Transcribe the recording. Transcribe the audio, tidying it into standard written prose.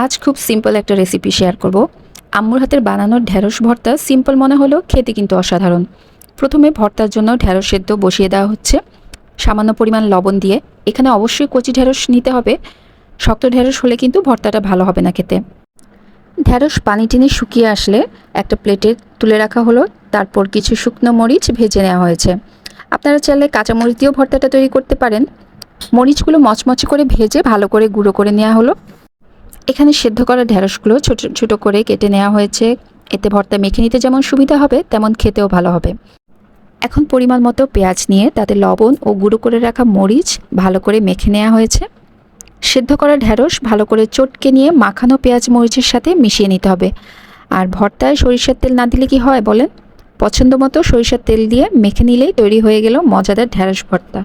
আজ খুব সিম্পল একটা রেসিপি শেয়ার করব। আম্মুর হাতের বানানো ঢেঁড়স ভর্তা সিম্পল মনে হলেও খেতে কিন্তু অসাধারণ। প্রথমে ভর্তার জন্য ঢেঁড়স সেদ্ধ বসিয়ে দেওয়া হচ্ছে সামান্য পরিমাণ লবণ দিয়ে। এখানে অবশ্যই কচি ঢেঁড়স নিতে হবে, শক্ত ঢেঁড়স হলে কিন্তু ভর্তাটা ভালো হবে না খেতে। ঢেঁড়স পানি টেনে শুকিয়ে আসলে একটা প্লেটে তুলে রাখা হলো, তারপর কিছু শুকনো মরিচ ভেজে নেওয়া হয়েছে। আপনারা চাইলে কাঁচা মরিচ দিয়েও ভর্তাটা তৈরি করতে পারেন। মরিচগুলো মচমচে করে ভেজে ভালো করে গুঁড়ো করে নেওয়া হলো। এখানে সেদ্ধ করা ঢেঁড়সগুলো ছোট ছোট করে কেটে নেওয়া হয়েছে। এতে ভর্তা মেখে নিতে যেমন সুবিধা হবে তেমন খেতেও ভালো হবে। এখন পরিমাণ মতো পেঁয়াজ নিয়ে তাতে লবণ ও গুঁড়ো করে রাখা মরিচ ভালো করে মেখে নেওয়া হয়েছে। সেদ্ধ করা ঢেঁড়স ভালো করে চটকে নিয়ে মাখানো পেঁয়াজ মরিচের সাথে মিশিয়ে নিতে হবে। আর ভর্তায় সরিষার তেল না দিলে কি হয় বলেন? পছন্দ মতো সরিষার তেল দিয়ে মেখে নিলেই তৈরি হয়ে গেল মজাদার ঢেঁড়স ভর্তা।